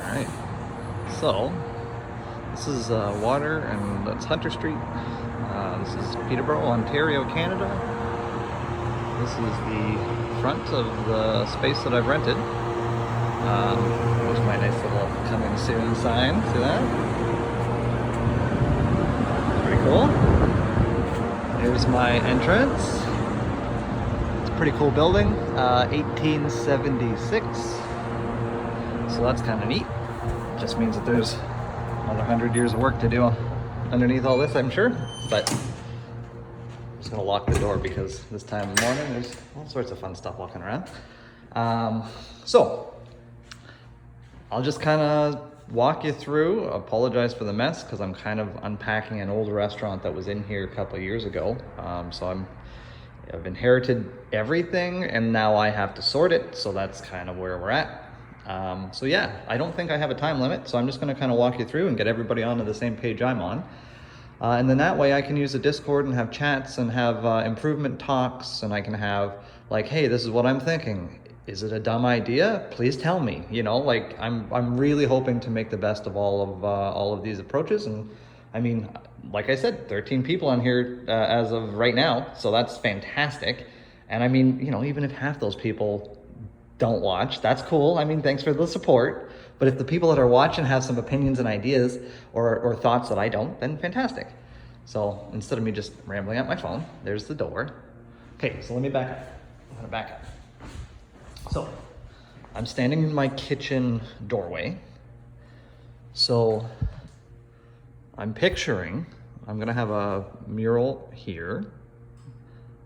Alright, so this is Water and that's Hunter Street. This is Peterborough, Ontario, Canada. This is the front of the space that I've rented. There's my nice little coming soon sign, see that? Pretty cool. Here's my entrance. It's a pretty cool building, 1876. So that's kind of neat. Just means that there's another 100 years of work to do underneath all this, I'm sure. But I'm just gonna lock the door because this time of the morning there's all sorts of fun stuff walking around. So I'll just kind of walk you through. Apologize for the mess because I'm kind of unpacking an old restaurant that was in here a couple of years ago. So I've inherited everything and now I have to sort it. So that's kind of where we're at. So yeah, I don't think I have a time limit, so I'm just going to kind of walk you through and get everybody onto the same page I'm on. And then that way I can use the Discord and have chats and have improvement talks, and I can have like, hey, this is what I'm thinking. Is it a dumb idea? Please tell me. You know, like I'm really hoping to make the best of all of these approaches. And I mean, like I said, 13 people on here as of right now, so that's fantastic. And I mean, you know, even if half those people don't watch, that's cool. I mean, thanks for the support. But if the people that are watching have some opinions and ideas or thoughts that I don't, then fantastic. So instead of me just rambling at my phone, there's the door. Okay, so let me back up. I'm gonna back up. So I'm standing in my kitchen doorway. So I'm picturing, I'm gonna have a mural here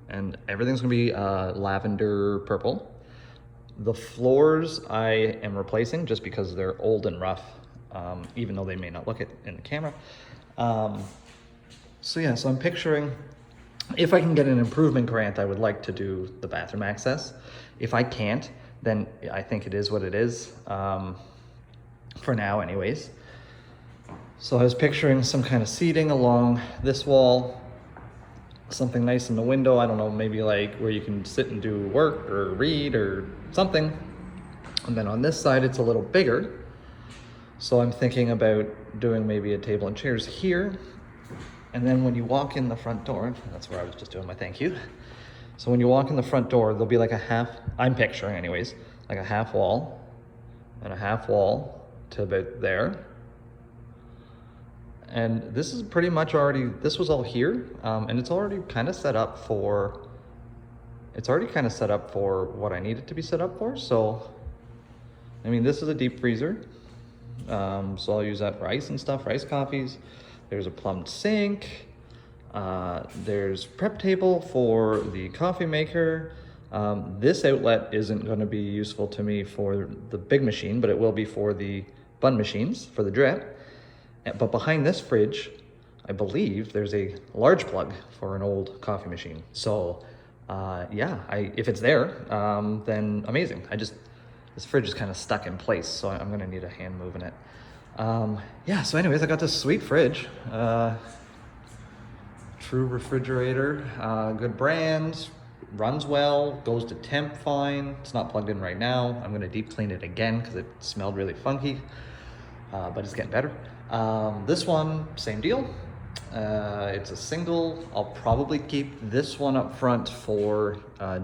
and everything's gonna be lavender purple. The floors I am replacing just because they're old and rough, even though they may not look it in the camera. So yeah, so I'm picturing, if I can get an improvement grant, I would like to do the bathroom access. If I can't, then I think it is what it is, for now anyways. So I was picturing some kind of seating along this wall, something nice in the window. I don't know, maybe like where you can sit and do work or read or something. And then on this side, it's a little bigger. So I'm thinking about doing maybe a table and chairs here. And then when you walk in the front door, that's where I was just doing my thank you. So when you walk in the front door, there'll be like a half, I'm picturing anyways, like a half wall and a half wall to about there. And this is pretty much already, this was all here, and it's already kind of set up for, what I need it to be set up for. So, I mean, this is a deep freezer. So I'll use that for ice and stuff, for iced coffees. There's a plumbed sink. There's prep table for the coffee maker. This outlet isn't gonna be useful to me for the big machine, but it will be for the bun machines, for the drip. But behind this fridge, I believe there's a large plug for an old coffee machine. So yeah, if it's there, then amazing. This fridge is kind of stuck in place, so I'm gonna need a hand moving it. Yeah, so anyways, I got this sweet fridge. True refrigerator, good brand, runs well, goes to temp fine. It's not plugged in right now. I'm gonna deep clean it again because it smelled really funky, but it's getting better. This one, same deal. It's a single. I'll probably keep this one up front for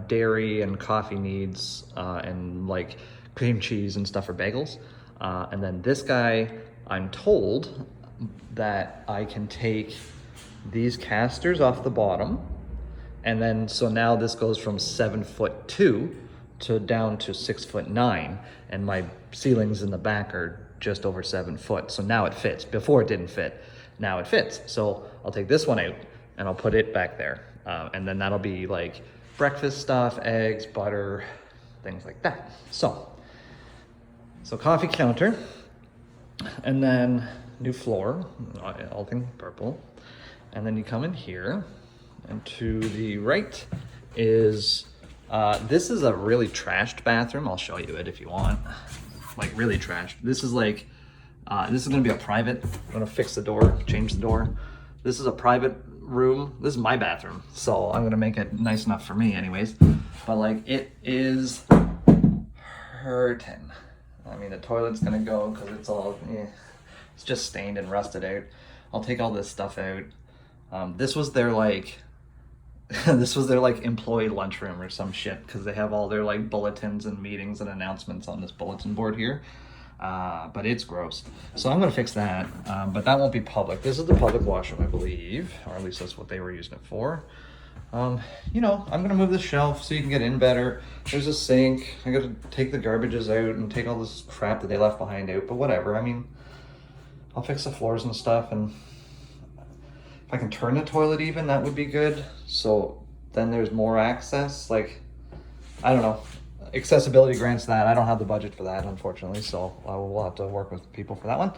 dairy and coffee needs and like cream cheese and stuff for bagels. And then this guy, I'm told that I can take these casters off the bottom. And then, so now this goes from 7'2" to down to 6'9", and my ceilings in the back are just over 7 foot. So now it fits. Before it didn't fit, now it fits. So I'll take this one out and I'll put it back there. And then that'll be like breakfast stuff, eggs, butter, things like that. So coffee counter, and then new floor, all things purple. And then you come in here, and to the right is, this is a really trashed bathroom. I'll show you it if you want. Like really trashed. This is like, this is gonna be a private, I'm gonna fix the door, change the door. This is a private room. This is my bathroom. So I'm gonna make it nice enough for me anyways. But like, it is hurting. I mean, the toilet's gonna go because it's all, it's just stained and rusted out. I'll take all this stuff out. This was their like, this was their like employee lunchroom or some shit because they have all their like bulletins and meetings and announcements on this bulletin board here. But it's gross. So I'm gonna fix that, but that won't be public. This is the public washroom, I believe, or at least that's what they were using it for. You know, I'm gonna move the shelf so you can get in better. There's a sink. I gotta take the garbages out and take all this crap that they left behind out, but whatever. I mean, I'll fix the floors and stuff, and if I can turn the toilet even, that would be good. So then there's more access. Like, I don't know. Accessibility grants that. I don't have the budget for that, unfortunately, so I will have to work with people for that one.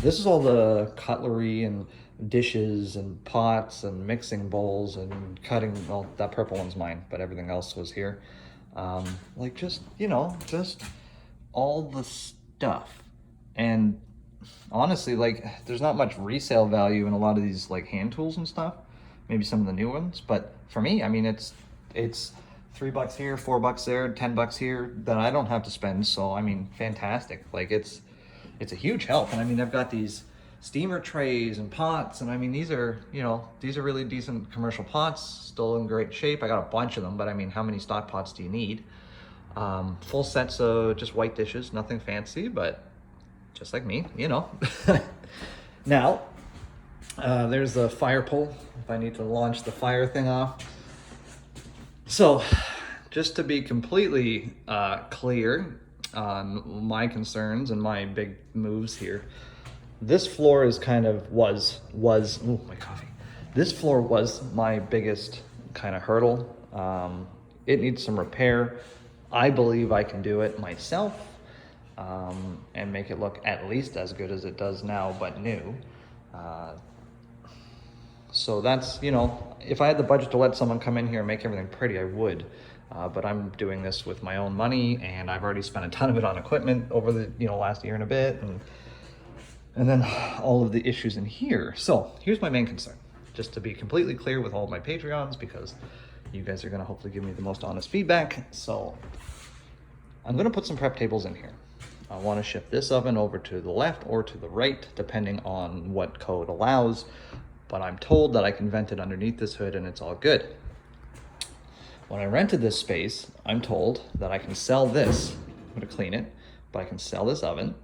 This is all the cutlery and dishes and pots and mixing bowls and cutting. Well, that purple one's mine, but everything else was here. Like, just, you know, just all the stuff. And honestly, like, there's not much resale value in a lot of these like hand tools and stuff. Maybe some of the new ones, but for me, I mean, it's $3 here, $4 there, $10 here that I don't have to spend. So I mean, fantastic. Like, it's a huge help. And I mean, I've got these steamer trays and pots, and I mean, these are, you know, these are really decent commercial pots, still in great shape. I got a bunch of them, but I mean, how many stock pots do you need? Full sets of just white dishes, nothing fancy, but just like me, you know. Now, there's the fire pole if I need to launch the fire thing off. So, just to be completely clear on my concerns and my big moves here, this floor is kind of oh, my coffee. This floor was my biggest kind of hurdle. It needs some repair. I believe I can do it myself and make it look at least as good as it does now, but new. So that's, you know, if I had the budget to let someone come in here and make everything pretty, I would. But I'm doing this with my own money, and I've already spent a ton of it on equipment over the, you know, last year and a bit, and then all of the issues in here. So here's my main concern, just to be completely clear with all of my Patreons, because you guys are gonna hopefully give me the most honest feedback. So I'm gonna put some prep tables in here. I wanna shift this oven over to the left or to the right, depending on what code allows, but I'm told that I can vent it underneath this hood and it's all good. When I rented this space, I'm told that I can sell this. I'm gonna clean it, but I can sell this oven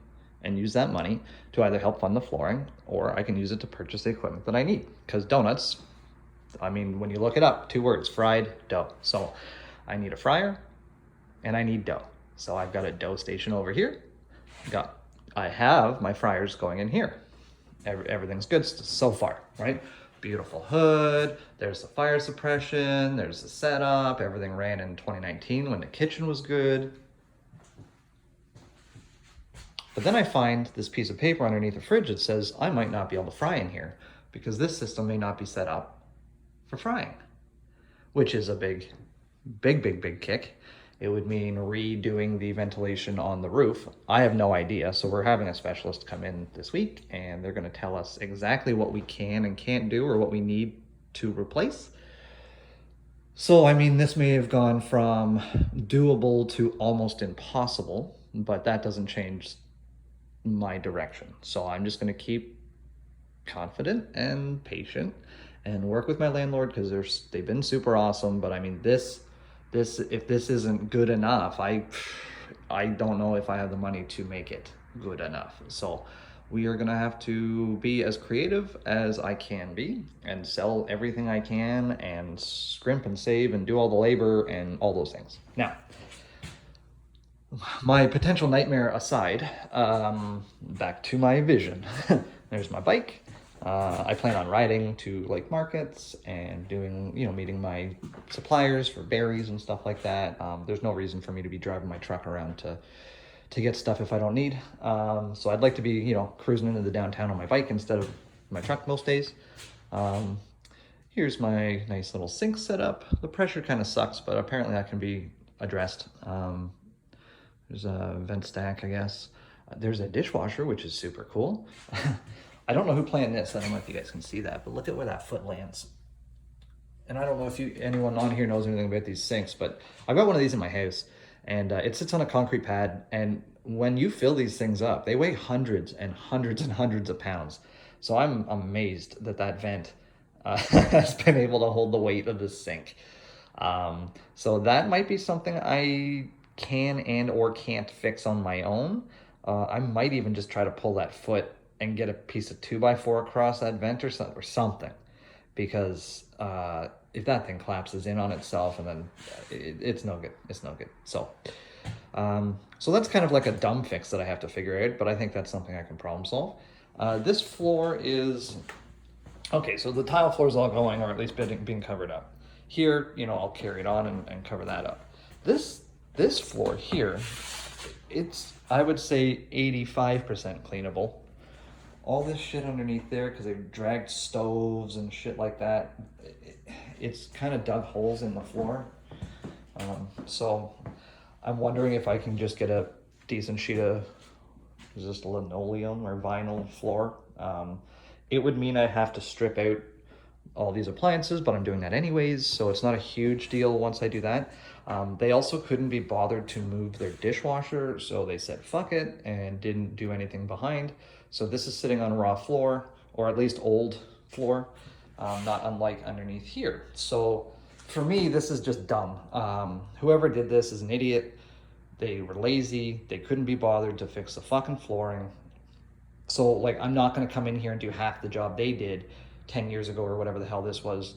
and use that money to either help fund the flooring, or I can use it to purchase the equipment that I need. Because donuts, I mean, when you look it up, 2 words, fried dough. So I need a fryer and I need dough. So I've got a dough station over here. I have my fryers going in here. Everything's good so far, right? Beautiful hood, there's the fire suppression, there's the setup, everything ran in 2019 when the kitchen was good. But then I find this piece of paper underneath the fridge that says I might not be able to fry in here because this system may not be set up for frying, which is a big kick. It would mean redoing the ventilation on the roof. I have no idea, so we're having a specialist come in this week, and they're gonna tell us exactly what we can and can't do or what we need to replace. So, I mean, this may have gone from doable to almost impossible, but that doesn't change my direction. So I'm just gonna keep confident and patient and work with my landlord, because they've been super awesome. But I mean, if this isn't good enough, I don't know if I have the money to make it good enough. So we are gonna have to be as creative as I can be and sell everything I can and scrimp and save and do all the labor and all those things. Now, my potential nightmare aside, back to my vision. There's my bike. I plan on riding to like markets and doing, you know, meeting my suppliers for berries and stuff like that. There's no reason for me to be driving my truck around to get stuff if I don't need. So I'd like to be, you know, cruising into the downtown on my bike instead of my truck most days. Here's my nice little sink setup. The pressure kind of sucks, but apparently that can be addressed. There's a vent stack, I guess. There's a dishwasher, which is super cool. I don't know who planned this. I don't know if you guys can see that, but look at where that foot lands. And I don't know if anyone on here knows anything about these sinks, but I've got one of these in my house, and it sits on a concrete pad. And when you fill these things up, they weigh hundreds and hundreds and hundreds of pounds. So I'm amazed that that vent has been able to hold the weight of this sink. So that might be something I can and or can't fix on my own. I might even just try to pull that foot and get a piece of 2x4 across that vent or something, because if that thing collapses in on itself, and then it's no good. It's no good. So that's kind of like a dumb fix that I have to figure out, but I think that's something I can problem solve. This floor is okay. So the tile floor is all going, or at least being covered up. Here, you know, I'll carry it on and cover that up. This floor here, it's, I would say, 85% cleanable. All this shit underneath there, because they've dragged stoves and shit like that, it's kind of dug holes in the floor. So I'm wondering if I can just get a decent sheet of, is this linoleum or vinyl floor? It would mean I have to strip out all these appliances, but I'm doing that anyways, so it's not a huge deal once I do that. They also couldn't be bothered to move their dishwasher, so they said fuck it and didn't do anything behind. So this is sitting on raw floor, or at least old floor, not unlike underneath here. So for me, this is just dumb. Whoever did this is an idiot. They were lazy. They couldn't be bothered to fix the fucking flooring. So like, I'm not gonna come in here and do half the job they did 10 years ago or whatever the hell this was,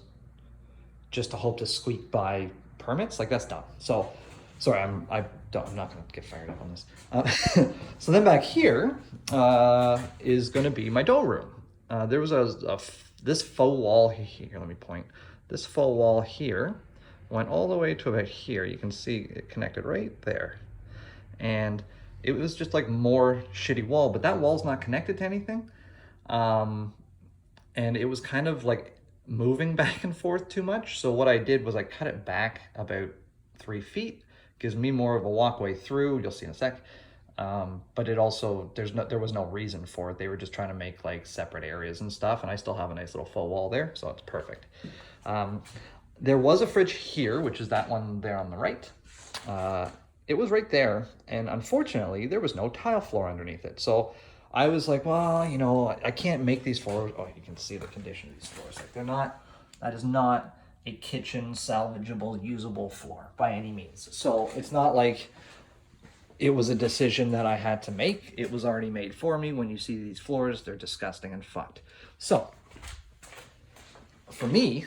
just to hope to squeak by permits. Like, that's dumb. So sorry, I'm not gonna get fired up on this. So then back here is gonna be my dough room. There was this faux wall here, let me point. This faux wall here went all the way to about here. You can see it connected right there. And it was just like more shitty wall, but that wall's not connected to anything. And it was kind of like moving back and forth too much. So what I did was I cut it back about 3 feet, gives me more of a walkway through, you'll see in a sec. But it also, there was no reason for it. They were just trying to make like separate areas and stuff, and I still have a nice little faux wall there, so it's perfect. There was a fridge here, which is that one there on the right. It was right there, and unfortunately, there was no tile floor underneath it. So I was like, well, you know, I can't make these floors. Oh, you can see the condition of these floors. Like, they're not, that is not a kitchen salvageable, usable floor by any means. So it's not like it was a decision that I had to make. It was already made for me. When you see these floors, they're disgusting and fucked. So for me,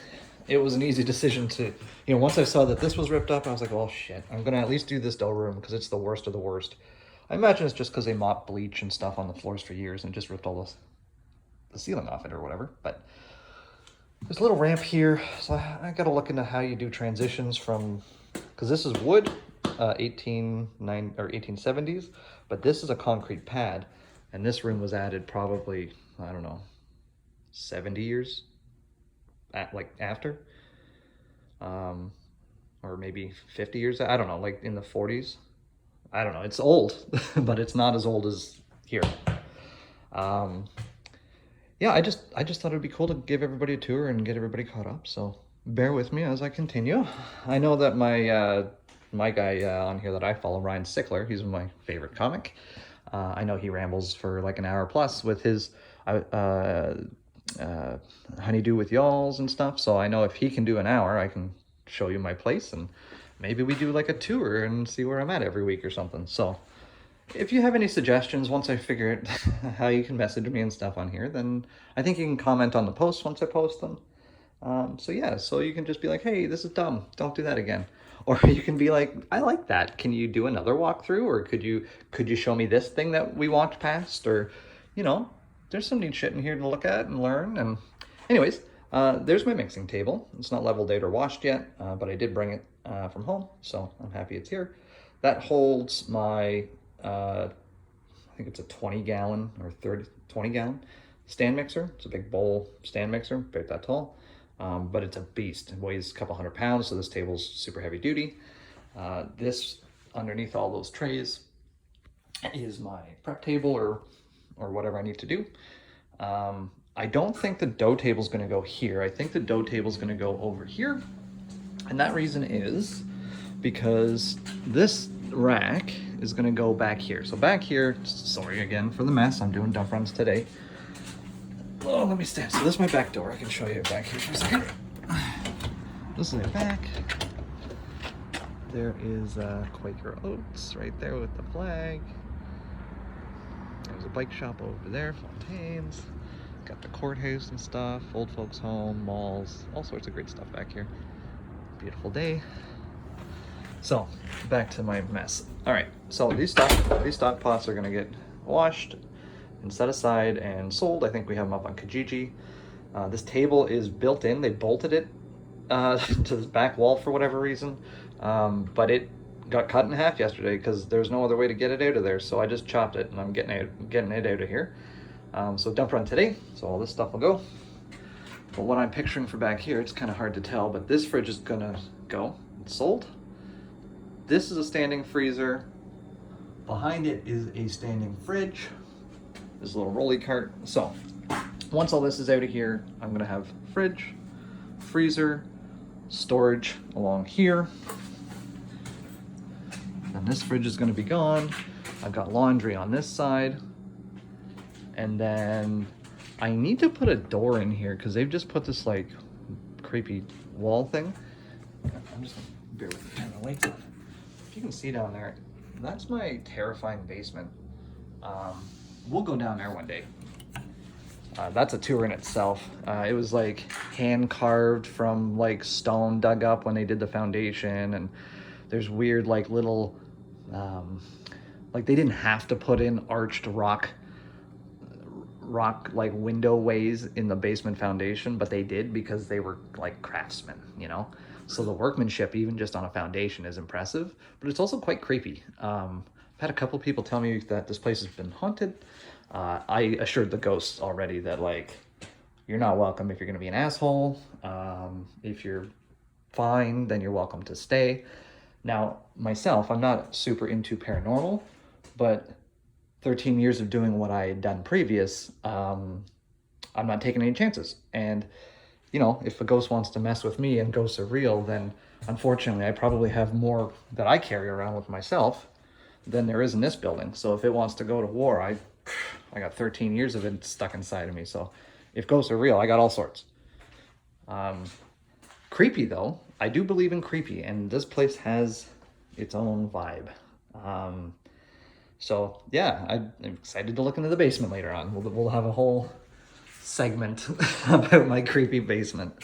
it was an easy decision to, you know, once I saw that this was ripped up, I was like, oh shit, I'm gonna at least do this dough room because it's the worst of the worst. I imagine it's just because they mopped bleach and stuff on the floors for years and just ripped all the ceiling off it or whatever. But there's a little ramp here, so I gotta look into how you do transitions from, because this is wood, 1870s, but this is a concrete pad, and this room was added probably, I don't know, 70 years after, or maybe 50 years, I don't know, like in the 40s. I don't know, it's old, but it's not as old as here. Yeah, I just thought it'd be cool to give everybody a tour and get everybody caught up, so bear with me as I continue. I know that my guy on here that I follow, Ryan Sickler, he's my favorite comic. I know he rambles for like an hour plus with his honeydew with y'alls and stuff, so I know if he can do an hour, I can show you my place, and maybe we do like a tour and see where I'm at every week or something. So if you have any suggestions, once I figure out how you can message me and stuff on here, then I think you can comment on the posts once I post them. So yeah, so you can just be like, hey, this is dumb, don't do that again. Or you can be like, I like that, can you do another walkthrough? Or could you show me this thing that we walked past? Or, you know, there's some neat shit in here to look at and learn. And anyways, there's my mixing table. It's not leveled out or washed yet, but I did bring it from home, so I'm happy it's here. That holds my, I think it's a 20-gallon or 20-gallon stand mixer. It's a big bowl stand mixer, about that tall, but it's a beast. It weighs a couple 100 pounds, so this table's super heavy duty. This, underneath all those trays, is my prep table or whatever I need to do. I don't think the dough table's gonna go here. I think the dough table's gonna go over here. And that reason is because this rack is gonna go back here. So back here, sorry again for the mess, I'm doing dump runs today. Oh, let me stand. So this is my back door. I can show you back here for a second. This is my back. There is Quaker Oats right there with the flag. There's a bike shop over there, Fontaine's. Got the courthouse and stuff, old folks home, malls, all sorts of great stuff back here. Beautiful day. So back to my mess. All right, so these stock pots are gonna get washed and set aside and sold. I think we have them up on Kijiji. This table is built in. They bolted it to this back wall for whatever reason, but it got cut in half yesterday because there's no other way to get it out of there. So I just chopped it and I'm getting it out of here. So dump run today, so all this stuff will go. But what I'm picturing for back here, it's kind of hard to tell, but this fridge is gonna go. It's sold. This is a standing freezer. Behind it is a standing fridge. This little rolly cart. So once all this is out of here, I'm gonna have fridge, freezer, storage along here. Then this fridge is gonna be gone. I've got laundry on this side. And then I need to put a door in here because they've just put this like creepy wall thing. I'm just gonna bear with me, turn the lights on. If you can see down there, that's my terrifying basement. We'll go down there one day. That's a tour in itself. It was like hand carved from like stone dug up when they did the foundation, and there's weird like little, like they didn't have to put in arched rock like window ways in the basement foundation, but they did because they were like craftsmen, you know? So the workmanship, even just on a foundation, is impressive, but it's also quite creepy. I've had a couple people tell me that this place has been haunted. I assured the ghosts already that like, you're not welcome if you're gonna be an asshole. If you're fine, then you're welcome to stay. Now, myself, I'm not super into paranormal, but 13 years of doing what I had done previous, I'm not taking any chances. And, you know, if a ghost wants to mess with me and ghosts are real, then unfortunately I probably have more that I carry around with myself than there is in this building. So if it wants to go to war, I got 13 years of it stuck inside of me. So if ghosts are real, I got all sorts. Creepy though, I do believe in creepy, and this place has its own vibe. So yeah, I'm excited to look into the basement later on. We'll have a whole segment about my creepy basement.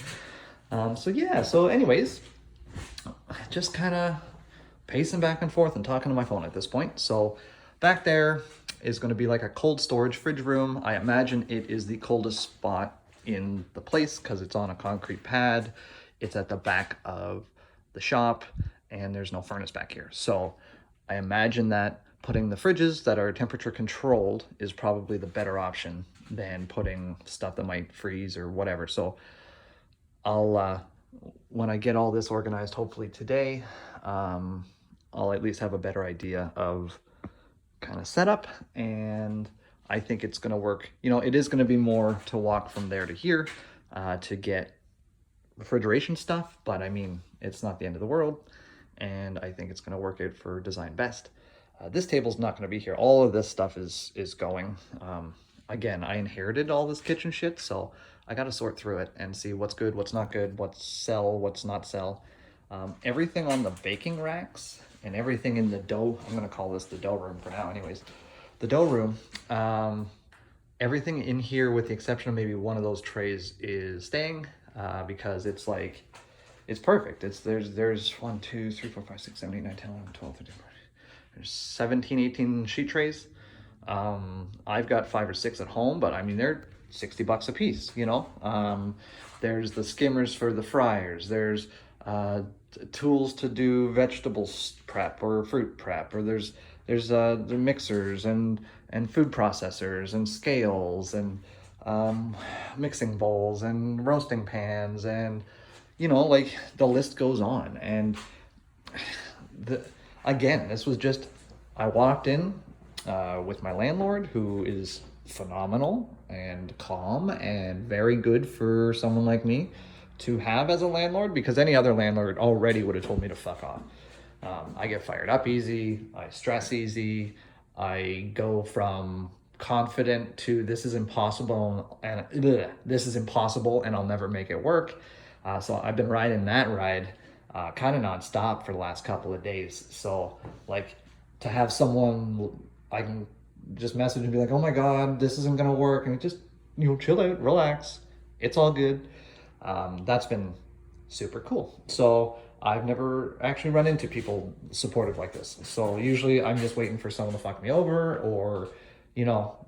So yeah, so anyways, just kind of pacing back and forth and talking to my phone at this point. So back there is going to be like a cold storage fridge room. I imagine it is the coldest spot in the place because it's on a concrete pad. It's at the back of the shop and there's no furnace back here. So I imagine that putting the fridges that are temperature controlled is probably the better option than putting stuff that might freeze or whatever. So I'll, when I get all this organized, hopefully today, I'll at least have a better idea of kind of setup, and I think it's going to work. You know, it is going to be more to walk from there to here to get refrigeration stuff, but I mean, it's not the end of the world, and I think it's going to work out for design best. This table's not going to be here. All of this stuff is going. Again, I inherited all this kitchen shit, so I got to sort through it and see what's good, what's not good, what's sell, what's not sell. Everything on the baking racks and everything in the dough, I'm going to call this the dough room for now anyways. The dough room, everything in here with the exception of maybe one of those trays is staying because it's like, it's perfect. There's 1, 2, 3, 4, 5, 6, 7, 8, 9, 10, 11, 12, 13, 14. There's 17, 18 sheet trays. I've got 5 or 6 at home, but I mean, they're $60 a piece, you know? There's the skimmers for the fryers. There's tools to do vegetables prep or fruit prep, or there's the mixers and food processors and scales and mixing bowls and roasting pans, and you know, like the list goes on. And again, this was just, I walked in with my landlord, who is phenomenal and calm and very good for someone like me to have as a landlord, because any other landlord already would have told me to fuck off. I get fired up easy, I stress easy, I go from confident to this is impossible and this is impossible and I'll never make it work. So I've been riding that ride kind of nonstop for the last couple of days. So like to have someone I can just message and be like, oh my God, this isn't gonna work, and just, chill out, relax, it's all good. That's been super cool. So I've never actually run into people supportive like this. So usually I'm just waiting for someone to fuck me over, or,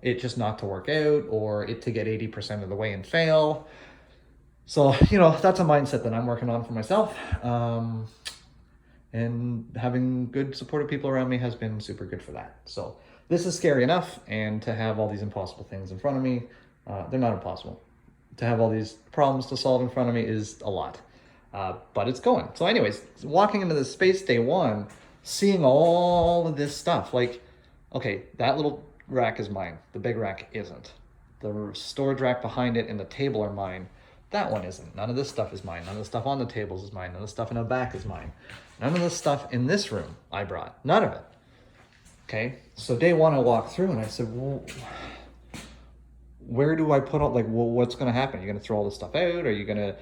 it just not to work out, or it to get 80% of the way and fail. So, that's a mindset that I'm working on for myself. And having good supportive people around me has been super good for that. So this is scary enough, and to have all these impossible things in front of me, they're not impossible. To have all these problems to solve in front of me is a lot, but it's going. So anyways, walking into this space day one, seeing all of this stuff, like, okay, that little rack is mine. The big rack isn't. The storage rack behind it and the table are mine. That one isn't. None of this stuff is mine. None of the stuff on the tables is mine. None of the stuff in the back is mine. None of the stuff in this room I brought. None of it. Okay? So day one, I walked through and I said, well, where do I put all, what's going to happen? Are you going to throw all this stuff out? Are you going to,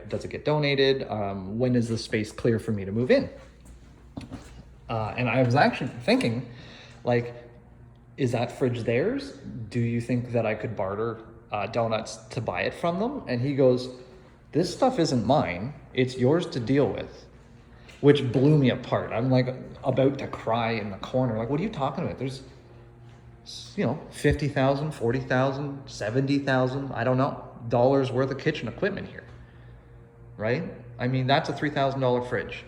does it get donated? When is the space clear for me to move in? And I was actually thinking, is that fridge theirs? Do you think that I could barter donuts to buy it from them? And he goes, this stuff isn't mine. It's yours to deal with. Which blew me apart. I'm about to cry in the corner. What are you talking about? There's, 50,000, 40,000, 70,000, I don't know, dollars worth of kitchen equipment here, right? I mean, that's a $3,000 fridge.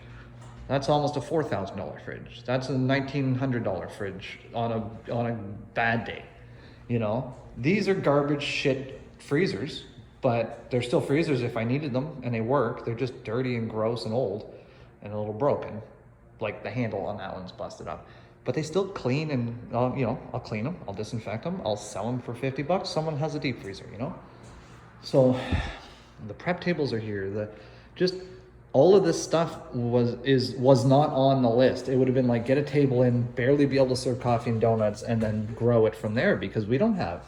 That's almost a $4,000 fridge. That's a $1,900 fridge on a bad day. These are garbage shit freezers, but they're still freezers if I needed them, and they work. They're just dirty and gross and old and a little broken. Like the handle on that one's busted up. But they still clean, and I'll clean them, I'll disinfect them, I'll sell them for $50. Someone has a deep freezer, So the prep tables are here. Just all of this stuff was not on the list. It would have been get a table in, barely be able to serve coffee and donuts, and then grow it from there, because we don't have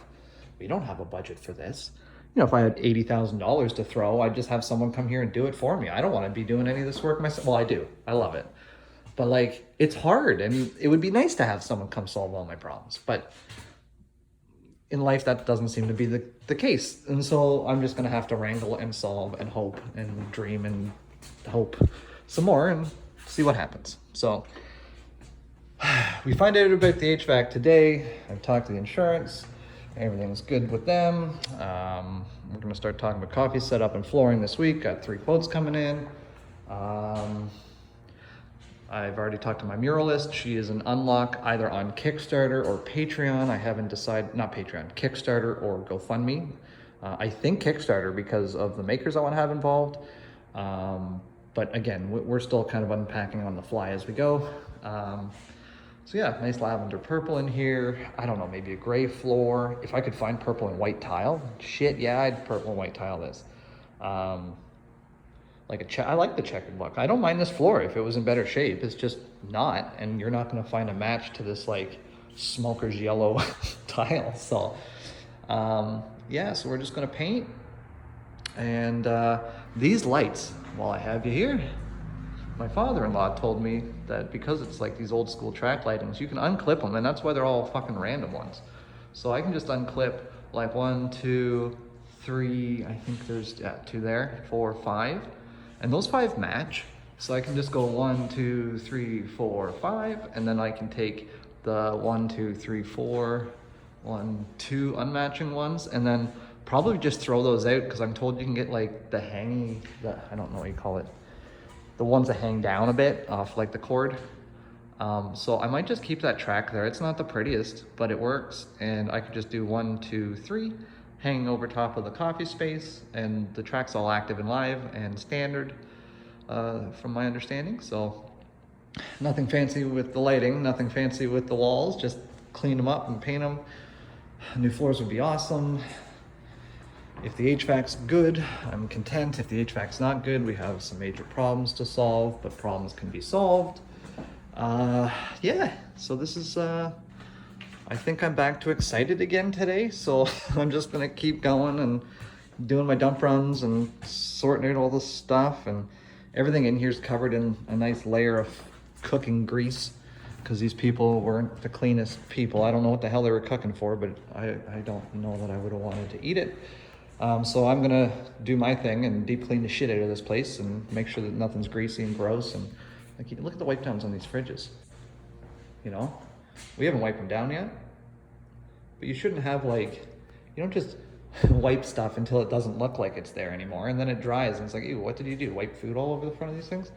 a budget for this. If I had $80,000 to throw, I'd just have someone come here and do it for me. I don't want to be doing any of this work myself. Well, I do. I love it. But it's hard, and it would be nice to have someone come solve all my problems. But in life, that doesn't seem to be the case. And so I'm just going to have to wrangle and solve and hope and dream and hope some more and see what happens. So we find out about the HVAC today. I've talked to the insurance. Everything's good with them. We're going to start talking about coffee setup and flooring this week. Got 3 quotes coming in. I've already talked to my muralist. She is an unlock either on Kickstarter or Patreon. I haven't decided, not Patreon, Kickstarter or GoFundMe. I think Kickstarter because of the makers I want to have involved. But again, we're still kind of unpacking on the fly as we go. So yeah, nice lavender purple in here. I don't know, maybe a gray floor. If I could find purple and white tile, shit, yeah, I'd purple and white tile this. I like the checkered look. I don't mind this floor if it was in better shape. It's just not, and you're not gonna find a match to this smoker's yellow tile. So yeah, so we're just gonna paint. And these lights, while I have you here, my father-in-law told me that because it's these old school track lightings, you can unclip them, and that's why they're all fucking random ones. So I can just unclip 1, 2, 3, I think there's 2 there, 4, 5. And those 5 match. So I can just go 1, 2, 3, 4, 5, and then I can take the 1, 2, 3, 4, 1, 2 unmatching ones, and then probably just throw those out, because I'm told you can get the hanging, I don't know what you call it, the ones that hang down a bit off the cord. So I might just keep that track there. It's not the prettiest, but it works, and I could just do 1, 2, 3, hanging over top of the coffee space, and the track's all active and live and standard from my understanding. So nothing fancy with the lighting, nothing fancy with the walls, just clean them up and paint them. New floors would be awesome. If the HVAC's good, I'm content. If the HVAC's not good, we have some major problems to solve, but problems can be solved. Yeah, so this is, I think I'm back to excited again today. So I'm just gonna keep going and doing my dump runs and sorting out all this stuff, and everything in here is covered in a nice layer of cooking grease because these people weren't the cleanest people. I don't know what the hell they were cooking for, but I don't know that I would have wanted to eat it. So I'm gonna do my thing and deep clean the shit out of this place and make sure that nothing's greasy and gross. And like, look at the wipe downs on these fridges. You know, we haven't wiped them down yet, but you shouldn't have, like, you don't just wipe stuff until it doesn't look like it's there anymore, and then it dries and it's like, ew, what did you do? Wipe food all over the front of these things?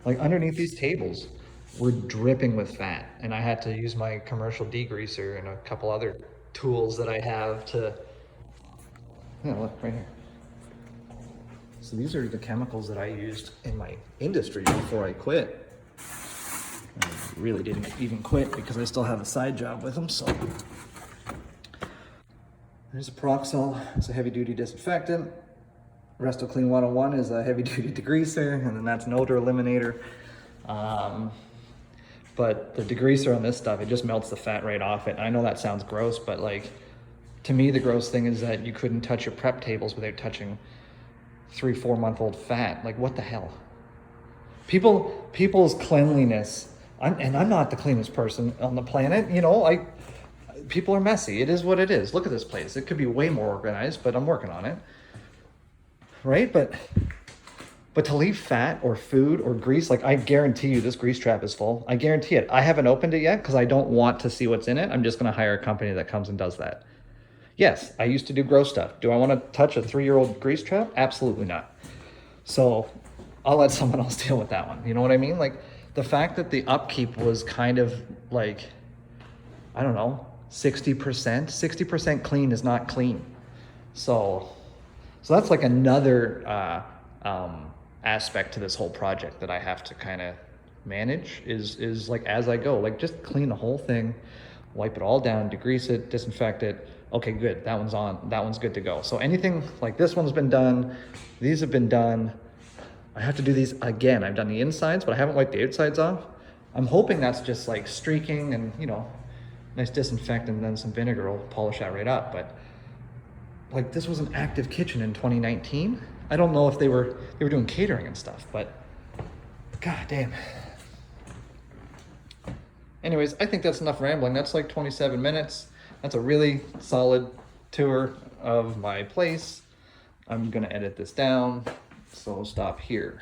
Like, underneath these tables were dripping with fat, and I had to use my commercial degreaser and a couple other tools that I have to, yeah, look right here. So these are the chemicals that I used in my industry before I quit. I really didn't even quit because I still have a side job with them. So there's a Proxol. It's a heavy-duty disinfectant. Resto Clean 101 is a heavy-duty degreaser, and then that's an odor eliminator. But the degreaser on this stuff, it just melts the fat right off it. And I know that sounds gross, but like, to me, the gross thing is that you couldn't touch your prep tables without touching 3-4 month old fat. Like, what the hell? People's cleanliness. I'm not the cleanest person on the planet. You know, people are messy. It is what it is. Look at this place. It could be way more organized, but I'm working on it. Right? But to leave fat or food or grease, like, I guarantee you this grease trap is full. I guarantee it. I haven't opened it yet because I don't want to see what's in it. I'm just going to hire a company that comes and does that. Yes, I used to do gross stuff. Do I want to touch a 3-year-old grease trap? Absolutely not. So I'll let someone else deal with that one. You know what I mean? Like, the fact that the upkeep was kind of like, I don't know, 60% clean is not clean. So that's like another aspect to this whole project that I have to kind of manage is like, as I go, like, just clean the whole thing, wipe it all down, degrease it, disinfect it. Okay, good, that one's on, that one's good to go. So anything like this one's been done, these have been done. I have to do these again. I've done the insides, but I haven't wiped the outsides off. I'm hoping that's just like streaking and, you know, nice disinfectant and then some vinegar will polish that right up. But like, this was an active kitchen in 2019. I don't know if they were doing catering and stuff, but god damn. Anyways, I think that's enough rambling. That's like 27 minutes. That's a really solid tour of my place. I'm gonna edit this down, so I'll stop here.